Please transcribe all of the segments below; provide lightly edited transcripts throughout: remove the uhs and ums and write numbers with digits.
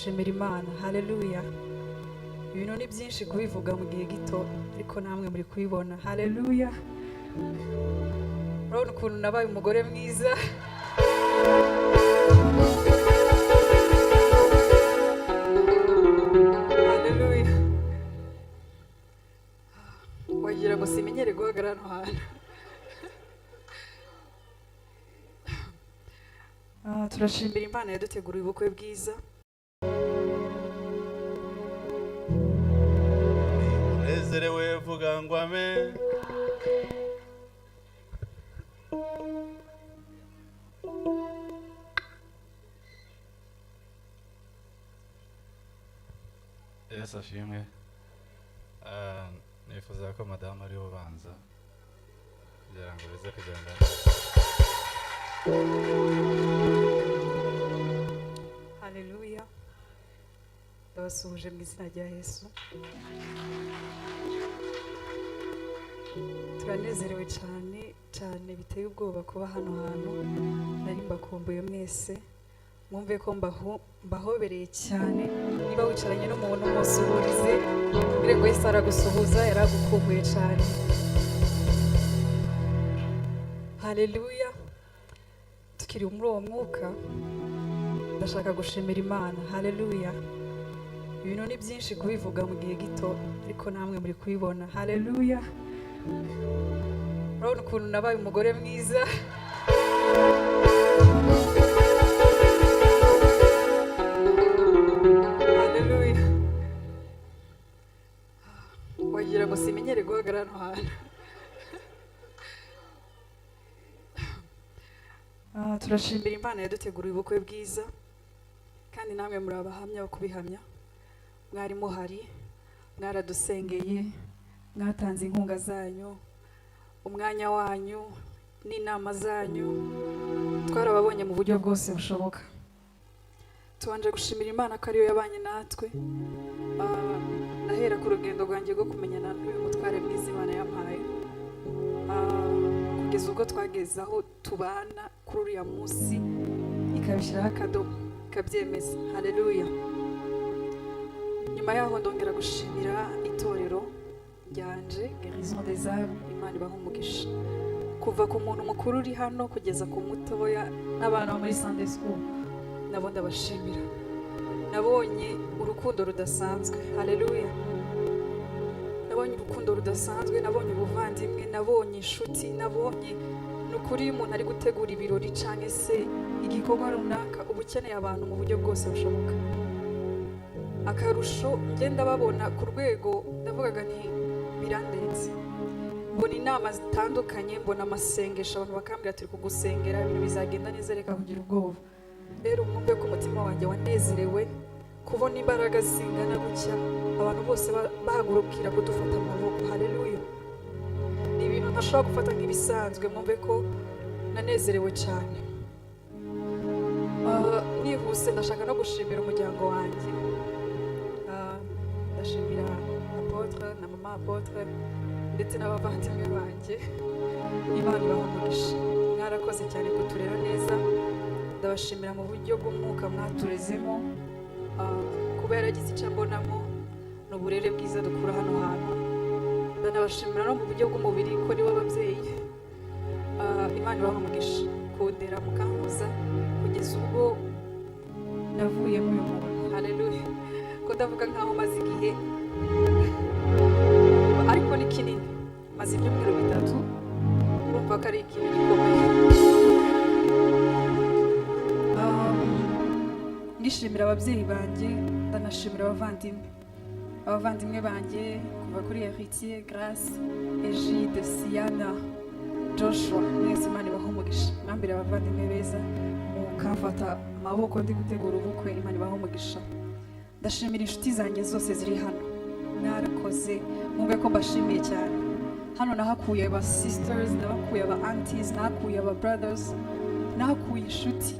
Shimira Imana, haleluya. Ibintu ni byinshi kubivuga mu gihe gito, ariko namwe muri kubibona, haleluya. Urabona ukuntu nabaye umugore mwiza. Haleluya. Wagira ngo simenyere guhagarara hano hantu. Turashimira Imana yaduteguriye ubukwe bwiza. Unezerewe vuga ngo amen. Yesu ashimwe. Nifuza ko madamu ari ubanza kugira ngo bize kugenda. Haleluya. Ndabasuhuje mu izina rya Yesu. Turanezerewe cyane biteye ubwoba kuba hano hantu. Nari mbakumbuye mwese. Mwumve ko mbahobereye cyane. Niba wicaranye n'umuntu musuhurize, mbere ngo Yesu aragusuhuza, yaragukumbuye cyane. Haleluya. Tukiri muri uwo mwuka, ndashaka gushimira Imana. Haleluya. Ibintu ni byinshi kubivuga mu gihe gito, ariko namwe muri kubibona. Haleluya. Urabona ukuntu nabaye umugore mwiza. Haleluya. Wagira ngo simenyere guhagarara hano hantu. Turashimira Imana yaduteguriye ubukwe bwiza, kandi namwe muri abahamya bo kubihamya. Mwari muhari, mwaradusengeye, mwatanze inkunga zanyu, umwanya wanyu n'inama zanyu, twarababonye mu buryo bwose bushoboka. Tubanje gushimira Imana ko ariyo yabanye natwe. Nahera ku rugendo rwanjye rwo kumenyana n'uyu mutware mwiza Imana yampaye, kugeza ubwo twageze aho tubana kuri uriya munsi, ikabishyiraho akadomo, ikabyemeza. Haleluya. Nyuma yaho ndongera gushimira itorero ryanje Guérison des âmes. Imana ibaha umugisha. Kuva ku muntu mukuru uri hano kugeza ku mutoya n'abana bo muri Sunday school, nabo ndabashimira. Nabonye urukundo rudasanzwe. Haleluya. Nabonye urukundo rudasanzwe, nabonye ubuvandimwe, nabonye inshuti, nabonye nukuri iyo umuntu ari gutegura ibirori cyangwa se igikorwa runaka, uba ukeneye abantu mu buryo bwose bushoboka. Akarusho ngenda babona ku rwego ndavugaga nti birandenze. Mbona inama zitandukanye, mbona amasengesho, abantu bakambwira turi kugusengera, ibintu bizagenda neza, reka kugira ubwoba. Rero mwumve ko umutima wanjye wanezerewe kubona imbaraga zingana gutya, abantu bose bahagurukira kudufata amaboko. Haleluya. Ni ibintu ntashobora gufata nk'ibisanzwe. Mwumve ko nanezerewe cyane. Nihuse ndashaka no gushimira umuryango wanjye. Ndashimira Apotre na mama Apotre ndetse n'abavandimwe banjye. Imana ibaha umugisha. Mwarakoze cyane kuturera neza. Ndabashimira mu buryo bw'umwuka mwaturezemo, kuba yaragize icyo mbonamo n'uburere bwiza dukura hano hantu. Ndanabashimira no mu buryo bw'umubiri ko nibo ababyeyi. Imana ibaha umugisha kundera mukankuza kugeza ubwo navuyemo uyu muntu. Haleluya. Ko ndavuga nkaho maze igihe, ariko ni kinini, maze ibyumweru 3. Urumva ko ari ikintu gikomeye. Ndishimira ababyeyi banjye, ndanashimira abavandimwe banjye kuva kuri Héritier, Grace, Egide, Siana, Joshua. Mwese Imana ibaha umugisha. Mwambire abavandimwe beza, mukamfata amaboko ndi gutegura ubukwe. Imana ibaha umugisha. Ndashimira inshuti zanjye zose ziri hano. Mwarakoze, mwumve ko mbashimiye cyane. Hano nahakuye aba sisters, nahakuye aba aunties, nahakuye aba brothers, nahakuye inshuti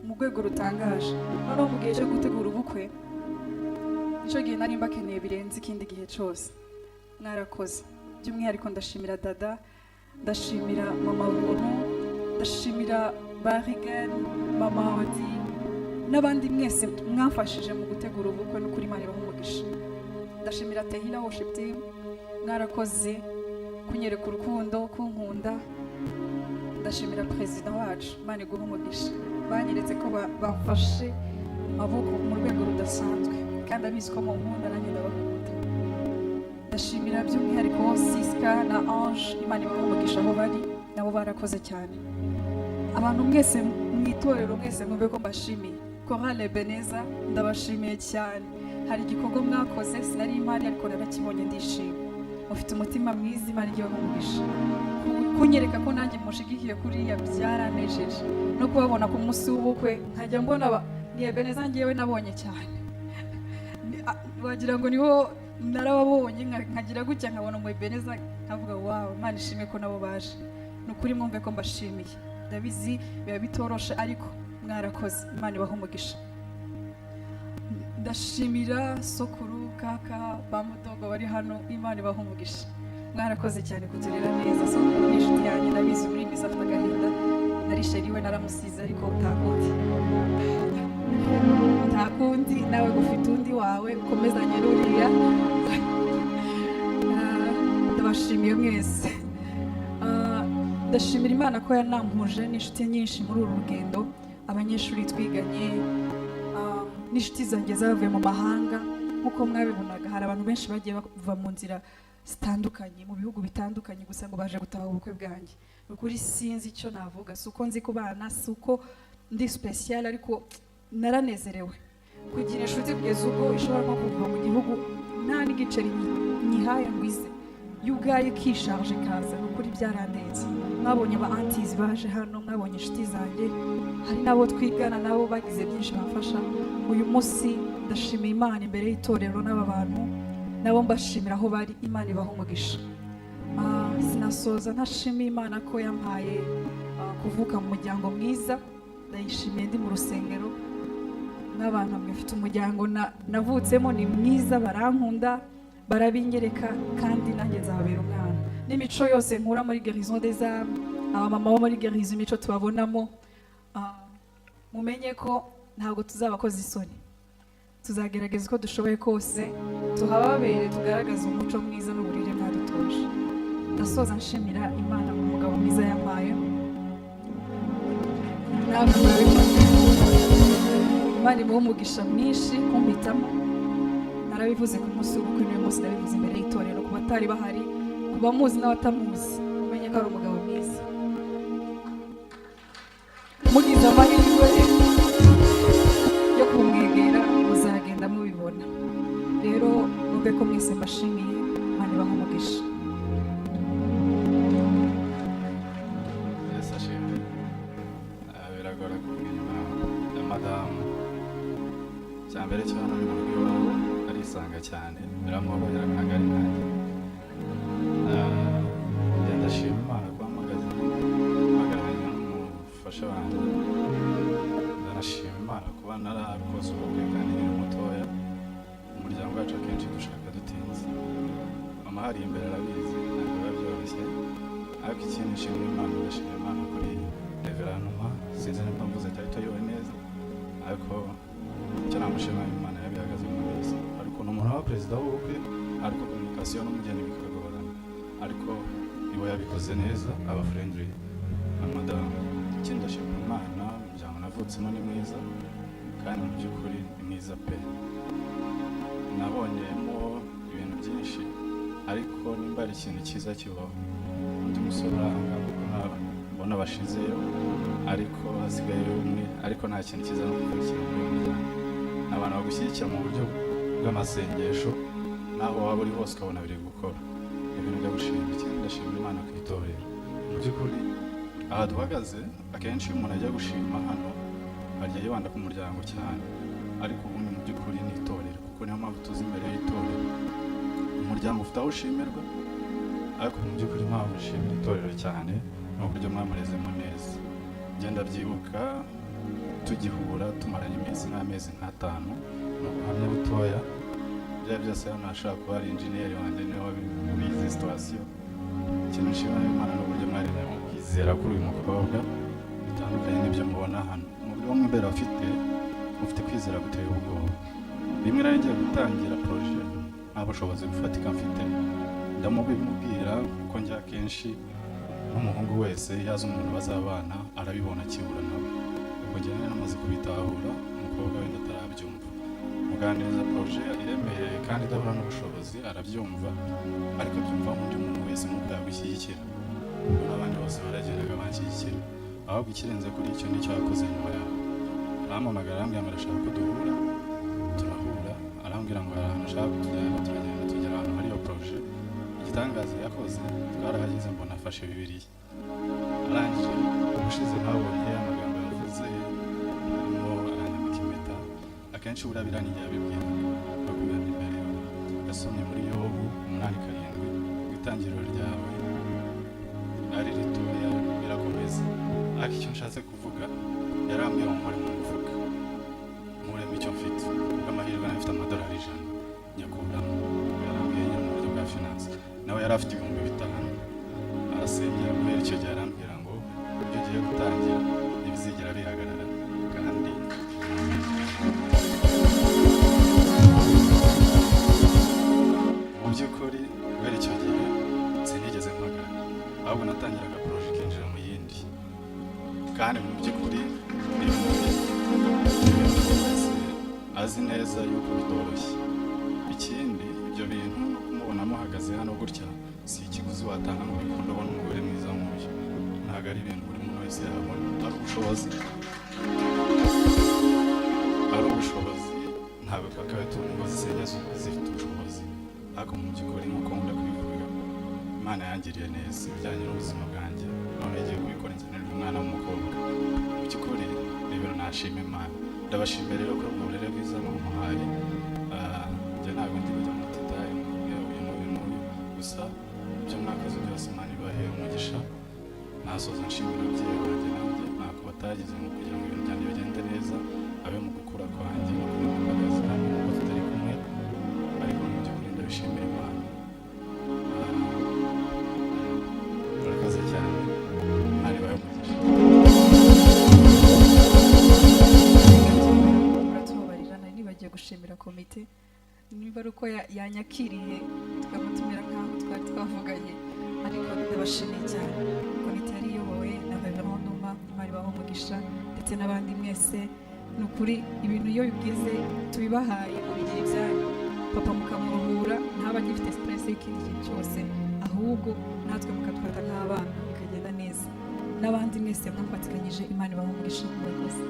mu rwego rutangaje. Noneho mu gihe cyo gutegura ubukwe, icyo gihe nari mbakeneye birenze ikindi gihe cyose. Mwarakoze. By'umwihariko ndashimira dada, ndashimira mama Buntu, ndashimira Barigan, mama Odi, n'abandi mwese mwafashije mu gutegura ubukwe no kuri Imana ibahe umugisha. Ndashimira Tehila Worship Team, mwarakoze kunyereka urukundo, kunkunda. Ndashimira perezida wacu, Imana iguhe umugisha, banyeretse ko bamfashe amaboko mu rwego rudasanzwe kandi abizi ko mu nkunda nanjye ndabakunda. Ndashimira by'umwihariko Siska na Ange, Imana ibahe umugisha aho bari, nabo barakoze cyane. Abantu mwese mu itorero mwese mwumve ko mbashimiye. Chorale Ebeneza ndabashimiye cyane, hari igikorwa mwakoze sinari impari ariko narakibonye ndishimye. Mufite umutima mwiza, Imana igihe umugisha. Kunyereka ko nanjye mushigikiye kuriya byaranejeje, no kubabona ku munsi w'ubukwe nkajya mbona ni Ebeneza ngewe nabonye cyane. Wagira ngo niho narababonye nkagira gutya nkabona mu Ebeneza nkavuga wow, Imana ishimwe ko nabo baje. Nukuri mwumve ko mbashimiye, ndabizi biba bitoroshe ariko mwarakoze, Imana ibahe umugisha. Ndashimira sokuru, kaka, bamudogo bari hano, Imana ibahe umugisha. Mwarakoze cyane kuturera neza. Sokuru ni inshuti yanjye, ndabizi muri misa afite agahinda, narisheriwe naramusize ariko nta kundi nawe gufite undi wawe ukomezanye n'uriya. Ndabashimiye mwese. Ndashimira Imana ko yanampuje n'inshuti nyinshi muri uru rugendo, abanyeshuri twiganye, n'inshuti zanjye zavuye mu mahanga. Nk'uko mwabibonaga hari abantu benshi bagiye bava mu nzira zitandukanye mu bihugu bitandukanye gusa ngo baje gutaha ubukwe bwanjye. Ukuri sinzi icyo navuga, si uko nzi kubana, si uko ndi special, ariko naranezerewe kugira inshuti kugeza ubwo ishobora no kuva mu gihugu nta n'igiceri nyihaye ngo ize y'ubwayo ikisharge ikaza. Ukuri byarandenze. Mwabonye aba aunties baje hano, mwabonye inshuti zanjye, hari nabo twigana nabo bagize byinshi bafasha. Uyu munsi ndashimira Imana imbere y'itorero n'aba bantu, nabo mbashimira aho bari, Imana ibahe umugisha. Sinasoza ntashimiye Imana ko yampaye kuvuka mu muryango mwiza. Ndayishimiye ndi mu rusengero n'abantu mwifite umuryango navutsemo ni mwiza, barankunda, barabingereka kandi nanjye nzababera umwana. N'imico yose nkura muri Guérison des âmes, abamama bo muri Guérison imico tubabonamo, mumenye ko ntabwo tuzabakoza isoni, tuzagerageza uko dushoboye kose tuhababere, tugaragaza umuco mwiza n'uburere mwadutoje. Ndasoza nshimira Imana mu mugabo mwiza yampaye, namwe murabibona. Imana imuhe umugisha mwinshi kumpitamo. Narabivuze ku munsi w'ubukwe, n'uyu munsi ndabivuze imbere y'itorero, ku batari bahari, ku bamuzi n'abatamuzi, umenye ko ari umugabo mwiza. Mugize amahirwe yo kumwegera muzagenda mubibona. Rero mwumve ko mwese mbashimiye, Imana ibahe umugisha. Yesu ashimwe. Biragora kumenya ya madamu cyambere cyane mu rugo iwabo arisanga cyane, biramworohera ntabwo ari nanjye. Ndashima Imana ko mpagararanye n'umufasha wanjye. Ndanashima Imana kuba narakoze ubukwe kandi nkiri mutoya. Umuryango wacu akenshi dushaka dutinze, mama hari imbere arabizi, ntabwo biba byoroshye, ariko ikindi nshimira Imana, ndashimira Imana kuri reveranuma. Sinzi nimba mvuze tarito yiwe neza, ariko icyo namushimira Imana yabihagaze mu neza. Ariko ni umuntu wa perezida w'ubukwe, ariko komunikasiyo n'umugeni bikagorana, ariko iwe yabikoze neza, aba friendly na madamu. Ikindi ndashimira Imana, umuryango navutsemo ni mwiza kandi mu by'ukuri ni mwiza pe. Nabonyemo ibintu byinshi, ariko nimba ari ikintu cyiza kibaho, undi musore aranga mbona bashizeyo, ariko hasigaye umwe, ariko nta kintu cyiza no kukurikira muri uyu muryango. Ni abantu bagushyigikira mu buryo bw'amasengesho, naho waba uri hose ukabona biri gukora ibintu byo gushima. Ikindi ndashimira Imana ku itorero. Mu by'ukuri aha duhagaze akenshi iyo umuntu ajya gushima hano ajya yibanda ku muryango cyane, ariko ubundi mu by'ukuri ni itorero, kuko niyo mpamvu tuzi imbere y'itorero. Umuryango ufite aho ushimirwa, ariko mu by'ukuri impamvu ushimira itorero cyane ni uburyo mwamurezemo neza. Ngenda byibuka tugihura tumaranye iminsi n'amezi nk'atanu, ni ubuhamya butoya. Byari byose hano hashobora kuba ari injeniyeri wanjye niwe wabizi situwasiyo. Ikintu nshimira Imana ni uburyo mwarememo kwizera kuri uyu mukobwa bitandukanye n'ibyo mubona hano. Umubiri wo mw'imbere afite mufite kwizera guteye ubwoba. Rimwe nari ngiye gutangira proje nta bushobozi bufatika mfite, ndamubimubwira kuko njya kenshi n'umuhungu wese yaza umuntu bazabana arabibona akibura nawe. Ubwo njye nari namaze kubitahura, umukobwa wenda atarabyumva. Muganiriza proje iremereye kandi idahura n'ubushobozi, arabyumva ariko byumva undi muntu wese nk'uko yagushyigikira. Abandi bose baragendaga banshyigikira, ahubwo ikirenze kuri icyo nicyo yakoze nyuma yaho. Arampamagara arambwira ngo arashaka ko duhura, turahura. Arambwira ngo hari ahantu ashaka kutujyana, turagenda tugera ahantu hari iyo proje. Igitangaza yakoze, twarahageze mbona afashe Bibiliya. Arangije ubushize ntabonye amagambo yavuze arimo aranyambika impeta. Akenshi buriya biranigiye abibwira bakubwira imbere yasomye muri Yobu 8:7 itangiriro ryawe ari ritoya birakomeza. Ariko icyo nshatse kuvuga yarambwiye ngo nkore mu mufuka muremo icyo mfite. Amahirwe nafite amadolari 100 nyakuramo. Yarambwiye nyine mu buryo bwa finance, nawe yari afite 5,000. Arasengera guhera icyo gihe arambwira ngo ibyo ugiye gutangira ntibizigera bihagarara kandi mu by'ukuri guhera icyo gihe sinigeze mpagara, ahubwo natangiraga proje ikinjira mu yindi. Kandi mu by'ukuri azi neza yuko bitoroshye. Ikindi ibyo bintu kumubona muhagaze hano gutya si ikiguzi watanga ngo bikunde ubona umugore mwiza nk'uyu. Ntabwo ari ibintu buri muntu wese yabona. Ari ubushobozi ntabwo twakabaye tubona ngo zisenya zifite ubushobozi. Ariko mu by'ukuri nk'uko nkunda kubivuga, Imana yangiriye neza ibijyanye n'ubuzima bwanjye, none igiye kubikora nzanira umwana w'umukobwa. Mu by'ukuri ni ibintu nashima Imana. Ndabashimira rero ko uburere bwiza mumuhaye. Njye ntabwo ndi kujya muri detaye mubwira uyu n'uyu gusa ibyo mwakoze byose Imana ibahe umugisha. Nasoza nshimira ababyeyi banjye nanjye ntako batagize mu kugira ngo ibintu byanjye bigende neza, abe mu gukura kwanjye no kumwambagaza namwe nuko tutari kumwe, ariko mu by'ukuri ndabishimira Imana. Murakoze cyane, Imana ibahe umugisha. Bagiye gushimira komite niba ari uko yanyakiriye tukamutumira nk'aho twari twavuganye, ariko ndabashimiye cyane. Komite yari iyobowe na Reverend Numa, Imana ibahe umugisha, ndetse n'abandi mwese. Ni ukuri ibintu iyo bibwize tubibahaye mubigira ibyanyu, papa mukamuruhura ntaba agifite stress y'ikindi kintu cyose, ahubwo natwe mukatwata nk'abana bikagenda neza. N'abandi mwese mwafatikanyije, Imana ibahe umugisha. Murakoze.